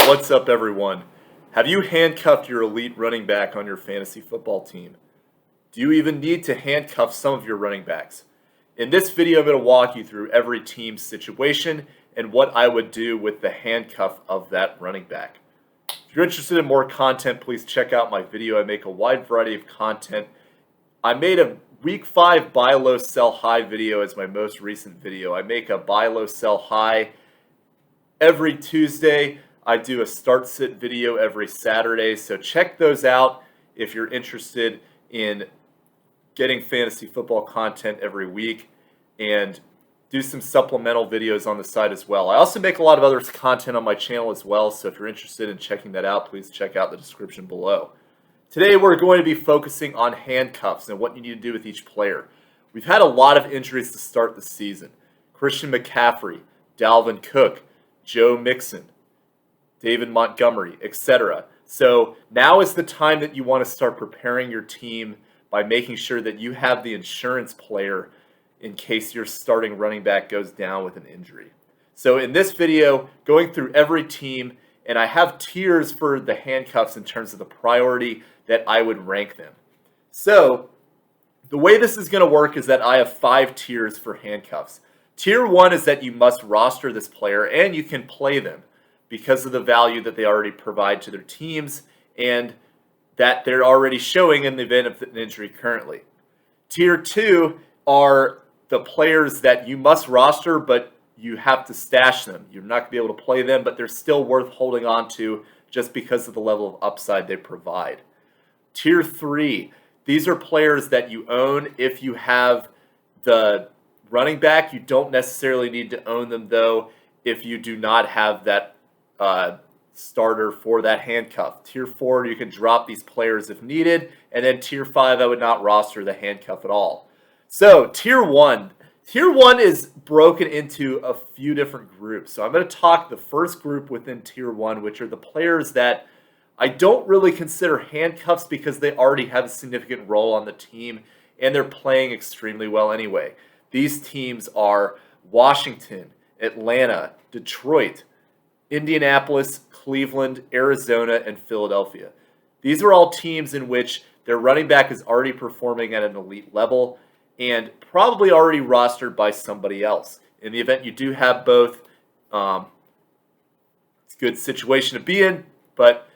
What's up, everyone? Have you handcuffed your elite running back on your fantasy football team? Do you even need to handcuff some of your running backs? In this video, I'm going to walk you through every team's situation and what I would do with the handcuff of that running back. If you're interested in more content, please check out my video. I make a wide variety of content. I made a Week 5 buy low, sell high video as my most recent video. I make a buy low, sell high every Tuesday. I do a start sit video every Saturday, so check those out if you're interested in getting fantasy football content every week, and do some supplemental videos on the side as well. I also make a lot of other content on my channel as well, so if you're interested in checking that out, please check out the description below. Today we're going to be focusing on handcuffs and what you need to do with each player. We've had a lot of injuries to start the season. Christian McCaffrey, Dalvin Cook, Joe Mixon, David Montgomery, etc. So now is the time that you want to start preparing your team by making sure that you have the insurance player in case your starting running back goes down with an injury. So in this video, going through every team, and I have tiers for the handcuffs in terms of the priority that I would rank them. So the way this is going to work is that I have 5 tiers for handcuffs. Tier 1 is that you must roster this player and you can play them because of the value that they already provide to their teams and that they're already showing in the event of an injury currently. Tier 2 are the players that you must roster, but you have to stash them. You're not going to be able to play them, but they're still worth holding on to just because of the level of upside they provide. Tier 3, these are players that you own if you have the running back. You don't necessarily need to own them, though, if you do not have that starter for that handcuff. Tier 4, you can drop these players if needed. And then Tier 5, I would not roster the handcuff at all. So, Tier 1. Tier 1 is broken into a few different groups. So I'm going to talk the first group within Tier 1, which are the players that I don't really consider handcuffs because they already have a significant role on the team and they're playing extremely well anyway. These teams are Washington, Atlanta, Detroit, Indianapolis, Cleveland, Arizona, and Philadelphia. These are all teams in which their running back is already performing at an elite level and probably already rostered by somebody else. In the event you do have both, it's a good situation to be in, but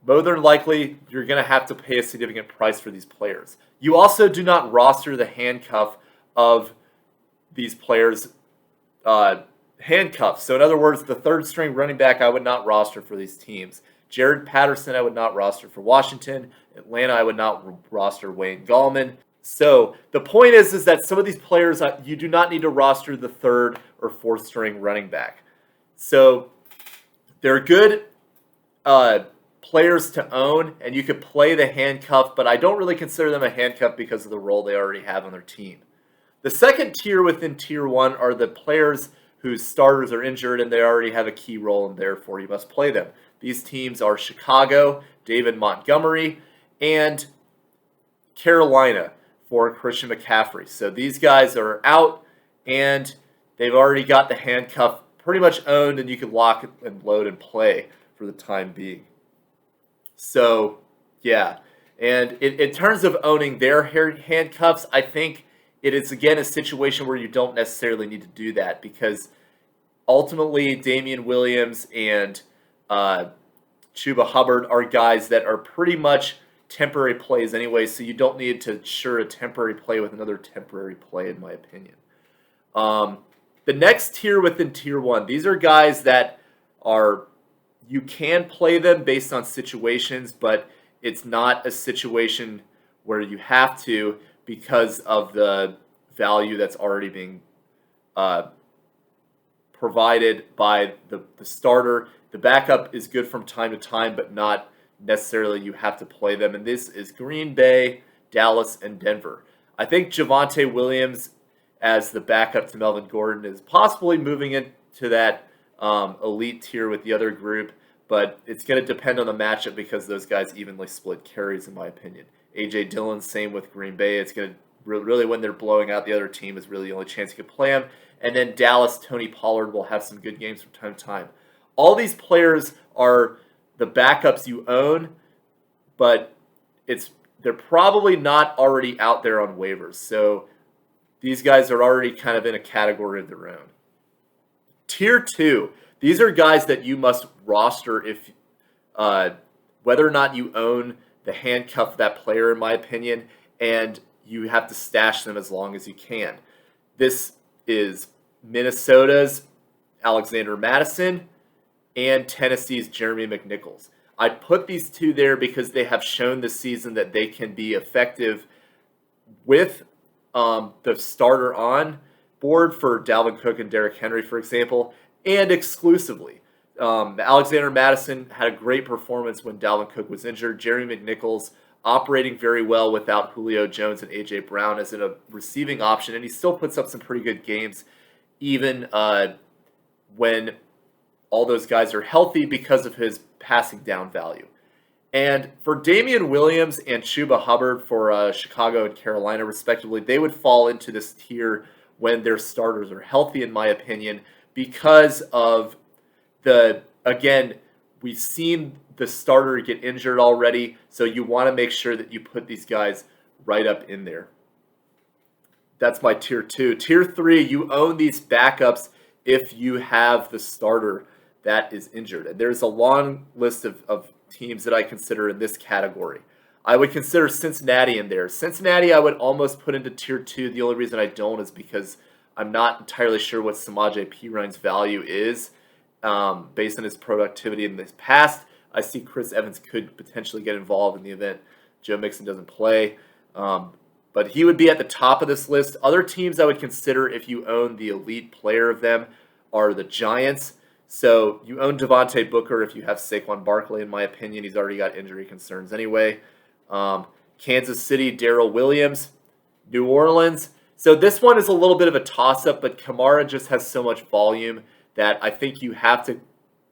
more than likely, you're going to have to pay a significant price for these players. You also do not roster the handcuff of these players' handcuffs. So in other words, the third string running back I would not roster for these teams. Jared Patterson I would not roster for Washington. Atlanta I would not roster Wayne Gallman. So the point is that some of these players, you do not need to roster the third or fourth string running back. So they're good players to own, and you could play the handcuff, but I don't really consider them a handcuff because of the role they already have on their team. The second tier within Tier 1 are the players whose starters are injured and they already have a key role and therefore you must play them. These teams are Chicago, David Montgomery, and Carolina for Christian McCaffrey. So these guys are out and they've already got the handcuff pretty much owned and you can lock and load and play for the time being. So, yeah. And in terms of owning their handcuffs, I think it is, again, a situation where you don't necessarily need to do that because ultimately Damian Williams and Chuba Hubbard are guys that are pretty much temporary plays anyway, so you don't need to insure a temporary play with another temporary play, in my opinion. The next tier within Tier 1, these are guys that are, you can play them based on situations, but it's not a situation where you have to because of the value that's already being provided by the starter. The backup is good from time to time, but not necessarily you have to play them. And this is Green Bay, Dallas, and Denver. I think Javonte Williams as the backup to Melvin Gordon is possibly moving into that elite tier with the other group, but it's going to depend on the matchup because those guys evenly split carries, in my opinion. A.J. Dillon, same with Green Bay. It's going to really, when they're blowing out the other team, is really the only chance you could play them. And then Dallas, Tony Pollard will have some good games from time to time. All these players are the backups you own, but they're probably not already out there on waivers. So these guys are already kind of in a category of their own. Tier 2, these are guys that you must roster if whether or not you own the handcuff of that player, in my opinion, and you have to stash them as long as you can. This is Minnesota's Alexander Madison and Tennessee's Jeremy McNichols. I put these two there because they have shown this season that they can be effective with the starter on board for Dalvin Cook and Derrick Henry, for example, and exclusively. Alexander Madison had a great performance when Dalvin Cook was injured. Jeremy McNichols operating very well without Julio Jones and A.J. Brown as a receiving option, and he still puts up some pretty good games even when all those guys are healthy because of his passing down value. And for Damian Williams and Chuba Hubbard for Chicago and Carolina, respectively, they would fall into this tier when their starters are healthy, in my opinion, because of again, we've seen the starter get injured already, so you want to make sure that you put these guys right up in there. That's my tier 2. Tier 3, you own these backups if you have the starter that is injured. And there's a long list of teams that I consider in this category. I would consider Cincinnati in there. Cincinnati I would almost put into tier 2. The only reason I don't is because I'm not entirely sure what Samaje Perine's value is based on his productivity in this past. I see Chris Evans could potentially get involved in the event Joe Mixon doesn't play. But he would be at the top of this list. Other teams I would consider if you own the elite player of them are the Giants. So you own Devontae Booker if you have Saquon Barkley, in my opinion. He's already got injury concerns anyway. Kansas City, Darrell Williams. New Orleans. So this one is a little bit of a toss-up, but Kamara just has so much volume that I think you have to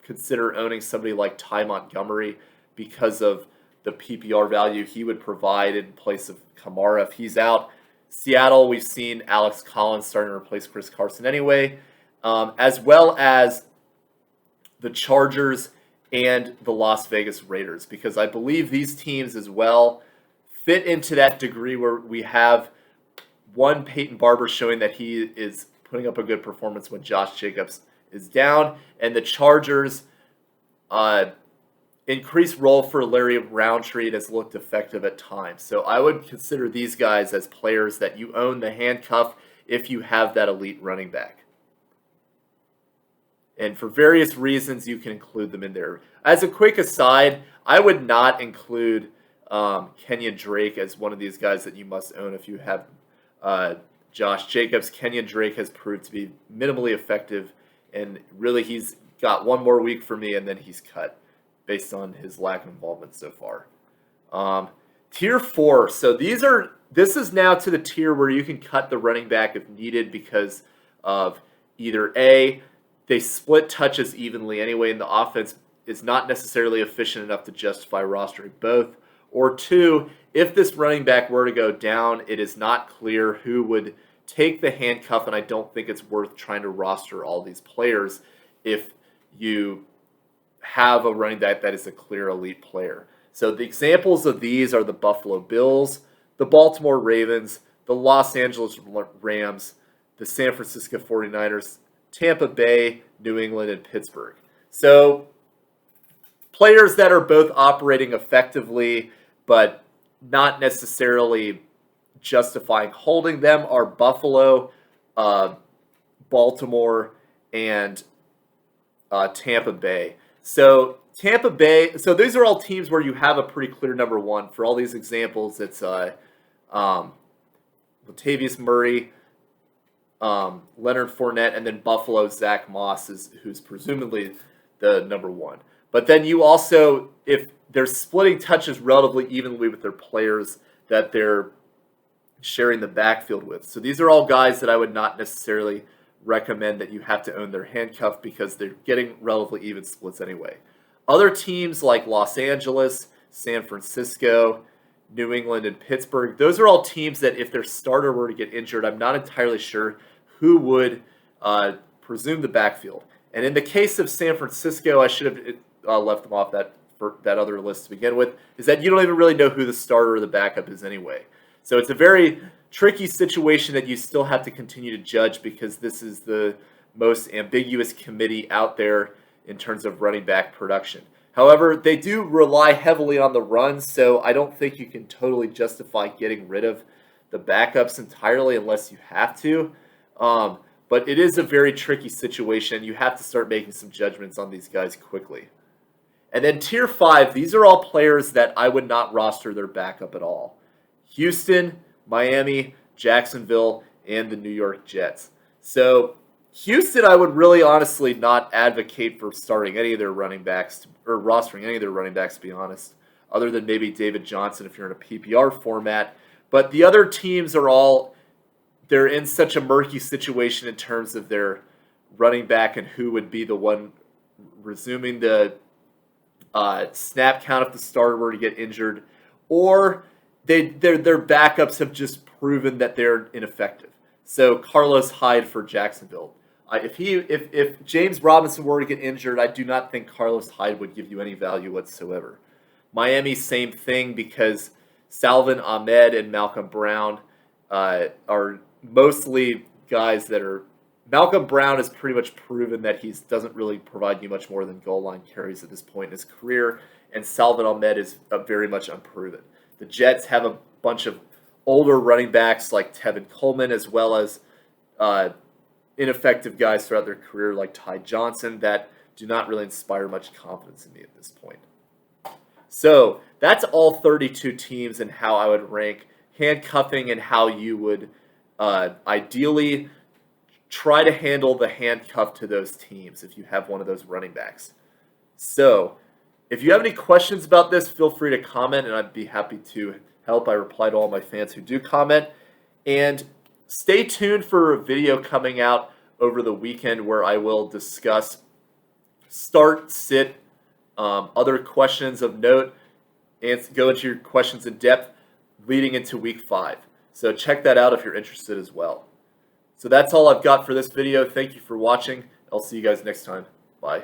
consider owning somebody like Ty Montgomery because of the PPR value he would provide in place of Kamara if he's out. Seattle, we've seen Alex Collins starting to replace Chris Carson anyway, as well as the Chargers and the Las Vegas Raiders, because I believe these teams as well fit into that degree where we have one Peyton Barber showing that he is putting up a good performance when Josh Jacobs is down, and the Chargers increased role for Larry Roundtree has looked effective at times. So I would consider these guys as players that you own the handcuff if you have that elite running back. And for various reasons, you can include them in there. As a quick aside, I would not include Kenyon Drake as one of these guys that you must own if you have Josh Jacobs. Kenyon Drake has proved to be minimally effective, and really he's got one more week for me, and then he's cut based on his lack of involvement so far. Tier 4. So this is now to the tier where you can cut the running back if needed because of either A, they split touches evenly anyway, and the offense is not necessarily efficient enough to justify rostering both. Or 2, if this running back were to go down, it is not clear who would take the handcuff, and I don't think it's worth trying to roster all these players if you have a running back that is a clear elite player. So the examples of these are the Buffalo Bills, the Baltimore Ravens, the Los Angeles Rams, the San Francisco 49ers, Tampa Bay, New England, and Pittsburgh. So players that are both operating effectively but not necessarily justifying holding them are Buffalo, Baltimore, and Tampa Bay. So Tampa Bay, so these are all teams where you have a pretty clear number one. For all these examples, it's Latavius Murray, Leonard Fournette, and then Buffalo, Zach Moss, who's presumably the number one. But then you also, if they're splitting touches relatively evenly with their players that they're sharing the backfield with. So these are all guys that I would not necessarily recommend that you have to own their handcuff because they're getting relatively even splits anyway. Other teams like Los Angeles, San Francisco, New England, and Pittsburgh, those are all teams that if their starter were to get injured, I'm not entirely sure who would presume the backfield. And in the case of San Francisco, I should have left them off that other list to begin with, is that you don't even really know who the starter or the backup is anyway. So it's a very tricky situation that you still have to continue to judge, because this is the most ambiguous committee out there in terms of running back production. However, they do rely heavily on the run, so I don't think you can totally justify getting rid of the backups entirely unless you have to. But it is a very tricky situation. You have to start making some judgments on these guys quickly. And then Tier 5, these are all players that I would not roster their backup at all. Houston, Miami, Jacksonville, and the New York Jets. So Houston, I would really honestly not advocate for starting any of their running backs, or rostering any of their running backs, to be honest, other than maybe David Johnson if you're in a PPR format. But the other teams are all, they're in such a murky situation in terms of their running back and who would be the one resuming the snap count if the starter were to get injured, or their backups have just proven that they're ineffective. So Carlos Hyde for Jacksonville. If James Robinson were to get injured, I do not think Carlos Hyde would give you any value whatsoever. Miami, same thing, because Salvin Ahmed and Malcolm Brown are mostly guys that are... Malcolm Brown has pretty much proven that he doesn't really provide you much more than goal line carries at this point in his career, and Salvin Ahmed is very much unproven. The Jets have a bunch of older running backs like Tevin Coleman, as well as ineffective guys throughout their career like Ty Johnson that do not really inspire much confidence in me at this point. So that's all 32 teams and how I would rank handcuffing and how you would ideally try to handle the handcuff to those teams if you have one of those running backs. So if you have any questions about this, feel free to comment, and I'd be happy to help. I reply to all my fans who do comment. And stay tuned for a video coming out over the weekend where I will discuss start, sit, other questions of note, and go into your questions in depth leading into week 5. So check that out if you're interested as well. So that's all I've got for this video. Thank you for watching. I'll see you guys next time. Bye.